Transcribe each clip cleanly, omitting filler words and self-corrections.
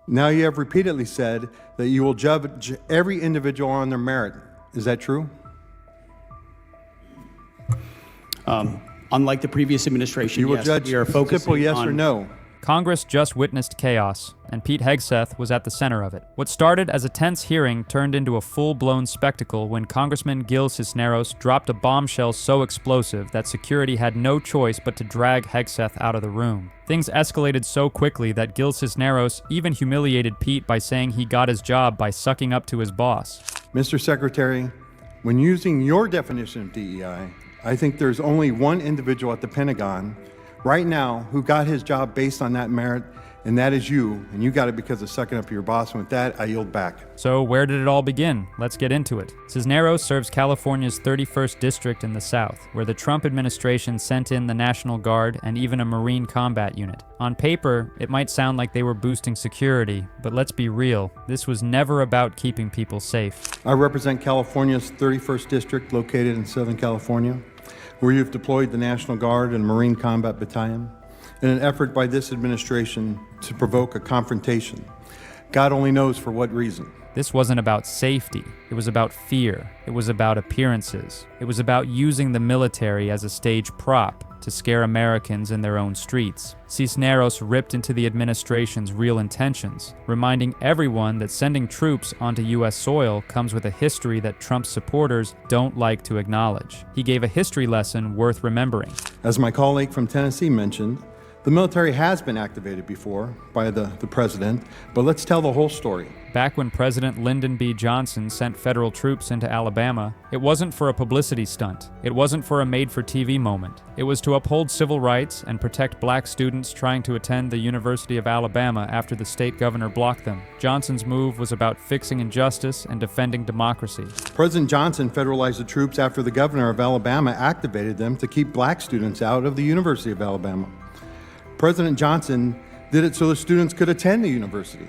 Now you have repeatedly said that you will judge every individual on their merit. Is that true? Unlike the previous administration, You will yes, judge we are focusing simple yes on or no. Congress just witnessed chaos, and Pete Hegseth was at the center of it. What started as a tense hearing turned into a full-blown spectacle when Congressman Gil Cisneros dropped a bombshell so explosive that security had no choice but to drag Hegseth out of the room. Things escalated so quickly that Gil Cisneros even humiliated Pete by saying he got his job by sucking up to his boss. Mr. Secretary, when using your definition of DEI, I think there's only one individual at the Pentagon right now who got his job based on that merit, and that is you, and you got it because of sucking up to your boss. And with that, I yield back. So where did it all begin? Let's get into it. Cisneros serves California's 31st District in the South, where the Trump administration sent in the National Guard and even a Marine combat unit. On paper, it might sound like they were boosting security, but let's be real, this was never about keeping people safe. I represent California's 31st District located in Southern California, where you've deployed the National Guard and Marine Combat Battalion in an effort by this administration to provoke a confrontation. God only knows for what reason. This wasn't about safety. It was about fear. It was about appearances. It was about using the military as a stage prop to scare Americans in their own streets. Cisneros ripped into the administration's real intentions, reminding everyone that sending troops onto U.S. soil comes with a history that Trump's supporters don't like to acknowledge. He gave a history lesson worth remembering. As my colleague from Tennessee mentioned, the military has been activated before by the president, but let's tell the whole story. Back when President Lyndon B. Johnson sent federal troops into Alabama, it wasn't for a publicity stunt. It wasn't for a made-for-TV moment. It was to uphold civil rights and protect black students trying to attend the University of Alabama after the state governor blocked them. Johnson's move was about fixing injustice and defending democracy. President Johnson federalized the troops after the governor of Alabama activated them to keep black students out of the University of Alabama. President Johnson did it so the students could attend the university.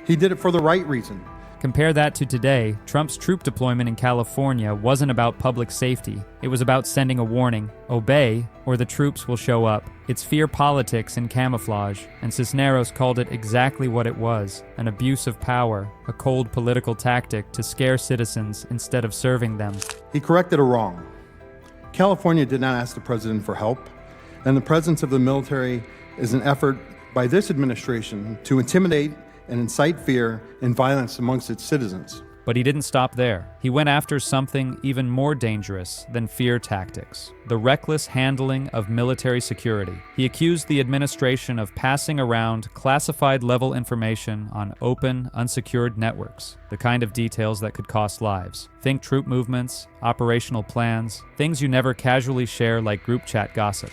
He did it for the right reason. Compare that to today. Trump's troop deployment in California wasn't about public safety. It was about sending a warning: obey, or the troops will show up. It's fear politics in camouflage, and Cisneros called it exactly what it was: an abuse of power, a cold political tactic to scare citizens instead of serving them. He corrected a wrong. California did not ask the president for help, and the presence of the military is an effort by this administration to intimidate and incite fear and violence amongst its citizens. But he didn't stop there. He went after something even more dangerous than fear tactics: the reckless handling of military security. He accused the administration of passing around classified level information on open, unsecured networks, the kind of details that could cost lives. Think troop movements, operational plans, things you never casually share like group chat gossip.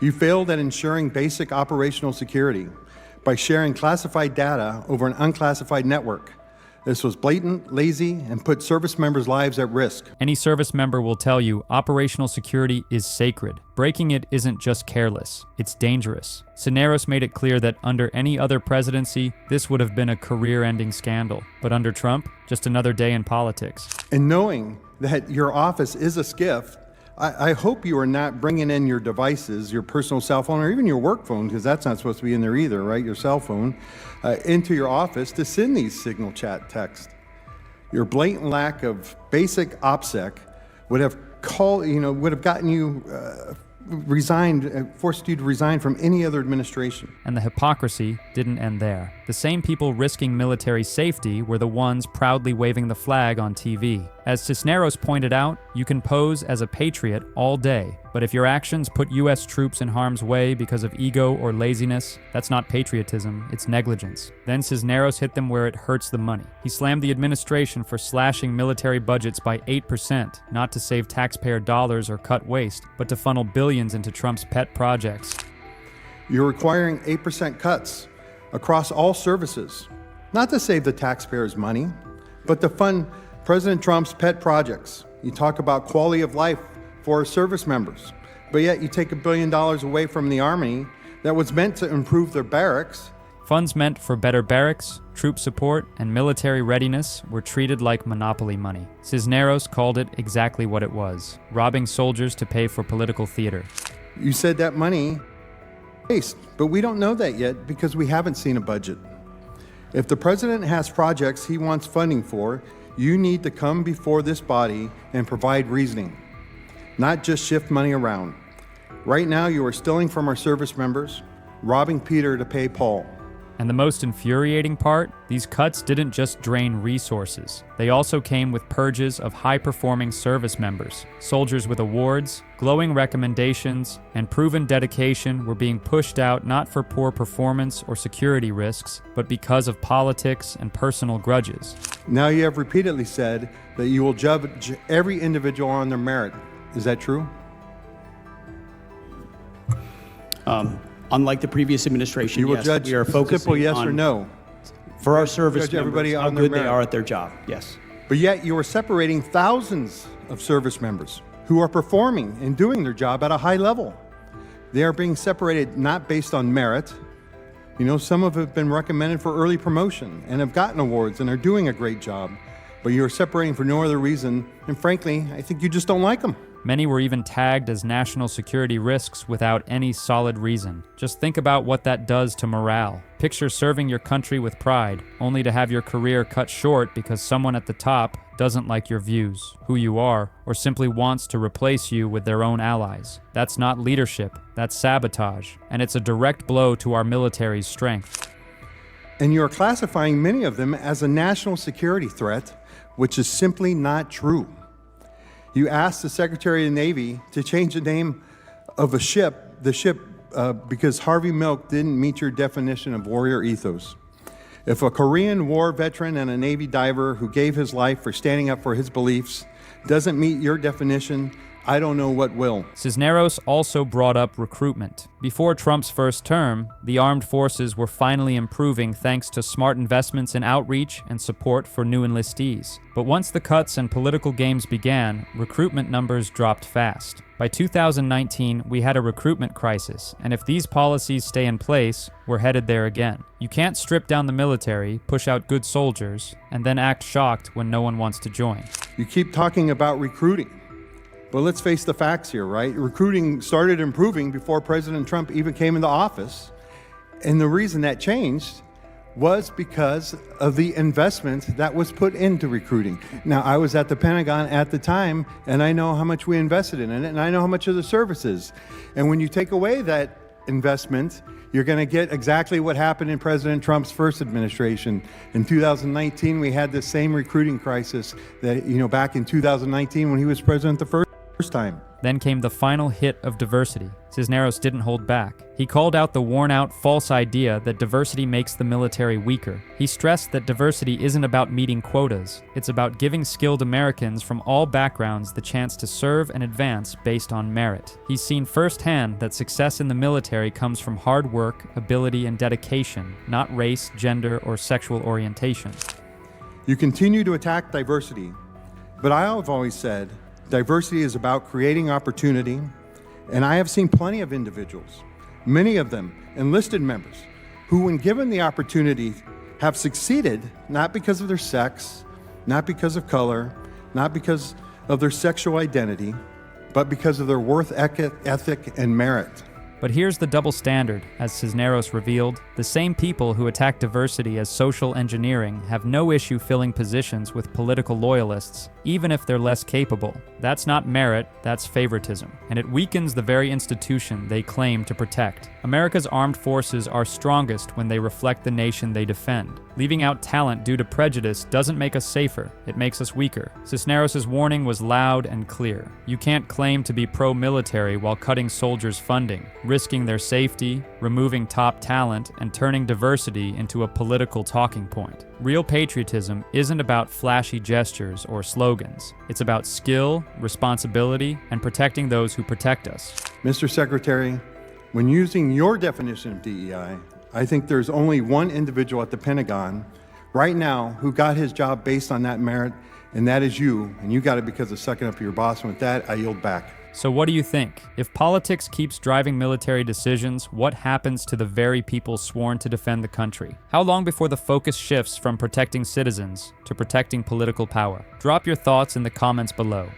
You failed at ensuring basic operational security by sharing classified data over an unclassified network. This was blatant, lazy, and put service members' lives at risk. Any service member will tell you operational security is sacred. Breaking it isn't just careless, it's dangerous. Cisneros made it clear that under any other presidency, this would have been a career-ending scandal. But under Trump, just another day in politics. And knowing that your office is a SCIF, I hope you are not bringing in your devices, your personal cell phone, or even your work phone, because that's not supposed to be in there either, right? Your cell phone, into your office to send these signal chat texts. Your blatant lack of basic OPSEC would have gotten you forced you to resign from any other administration. And the hypocrisy didn't end there. The same people risking military safety were the ones proudly waving the flag on TV. As Cisneros pointed out, you can pose as a patriot all day, but if your actions put U.S. troops in harm's way because of ego or laziness, that's not patriotism, it's negligence. Then Cisneros hit them where it hurts the money. He slammed the administration for slashing military budgets by 8%, not to save taxpayer dollars or cut waste, but to funnel billions into Trump's pet projects. You're requiring 8% cuts across all services, not to save the taxpayers money, but to fund President Trump's pet projects. You talk about quality of life for service members, but yet you take $1 billion away from the Army that was meant to improve their barracks. Funds meant for better barracks, troop support, and military readiness were treated like monopoly money. Cisneros called it exactly what it was: robbing soldiers to pay for political theater. You said that money waste, but we don't know that yet because we haven't seen a budget. If the president has projects he wants funding for, you need to come before this body and provide reasoning, not just shift money around. Right now, you are stealing from our service members, robbing Peter to pay Paul. And the most infuriating part? These cuts didn't just drain resources. They also came with purges of high-performing service members. Soldiers with awards, glowing recommendations, and proven dedication were being pushed out not for poor performance or security risks, but because of politics and personal grudges. Now you have repeatedly said that you will judge every individual on their merit. Is that true? Unlike the previous administration, You will yes, judge we are focusing simple yes on, or no. for our service Judge everybody members, how on their good they merit. are at their job, yes. But yet you are separating thousands of service members who are performing and doing their job at a high level. They are being separated not based on merit. You know, some have been recommended for early promotion and have gotten awards and are doing a great job. But you are separating for no other reason, and frankly, I think you just don't like them. Many were even tagged as national security risks without any solid reason. Just think about what that does to morale. Picture serving your country with pride, only to have your career cut short because someone at the top doesn't like your views, who you are, or simply wants to replace you with their own allies. That's not leadership, that's sabotage, and it's a direct blow to our military's strength. And you are classifying many of them as a national security threat, which is simply not true. You asked the Secretary of the Navy to change the name of the ship, because Harvey Milk didn't meet your definition of warrior ethos. If a Korean War veteran and a Navy diver who gave his life for standing up for his beliefs doesn't meet your definition, I don't know what will. Cisneros also brought up recruitment. Before Trump's first term, the armed forces were finally improving thanks to smart investments in outreach and support for new enlistees. But once the cuts and political games began, recruitment numbers dropped fast. By 2019, we had a recruitment crisis, and if these policies stay in place, we're headed there again. You can't strip down the military, push out good soldiers, and then act shocked when no one wants to join. You keep talking about recruiting. But let's face the facts here, right? Recruiting started improving before President Trump even came into office. And the reason that changed was because of the investment that was put into recruiting. Now, I was at the Pentagon at the time, and I know how much we invested in it, and I know how much of the services. And when you take away that investment, you're going to get exactly what happened in President Trump's first administration. In 2019, we had this same recruiting crisis that, back in 2019 when he was president the first time. Then came the final hit of diversity. Cisneros didn't hold back. He called out the worn-out false idea that diversity makes the military weaker. He stressed that diversity isn't about meeting quotas. It's about giving skilled Americans from all backgrounds the chance to serve and advance based on merit. He's seen firsthand that success in the military comes from hard work, ability, and dedication, not race, gender, or sexual orientation. You continue to attack diversity, but I have always said diversity is about creating opportunity, and I have seen plenty of individuals, many of them enlisted members, who when given the opportunity have succeeded not because of their sex, not because of color, not because of their sexual identity, but because of their worth ethic and merit. But here's the double standard, as Cisneros revealed. The same people who attack diversity as social engineering have no issue filling positions with political loyalists, even if they're less capable. That's not merit, that's favoritism. And it weakens the very institution they claim to protect. America's armed forces are strongest when they reflect the nation they defend. Leaving out talent due to prejudice doesn't make us safer, it makes us weaker. Cisneros' warning was loud and clear. You can't claim to be pro-military while cutting soldiers' funding, risking their safety, removing top talent, and turning diversity into a political talking point. Real patriotism isn't about flashy gestures or slogans. It's about skill, responsibility, and protecting those who protect us. Mr. Secretary, when using your definition of DEI, I think there's only one individual at the Pentagon right now who got his job based on that merit, and that is you. And you got it because of sucking up to your boss. And with that, I yield back. So what do you think? If politics keeps driving military decisions, what happens to the very people sworn to defend the country? How long before the focus shifts from protecting citizens to protecting political power? Drop your thoughts in the comments below.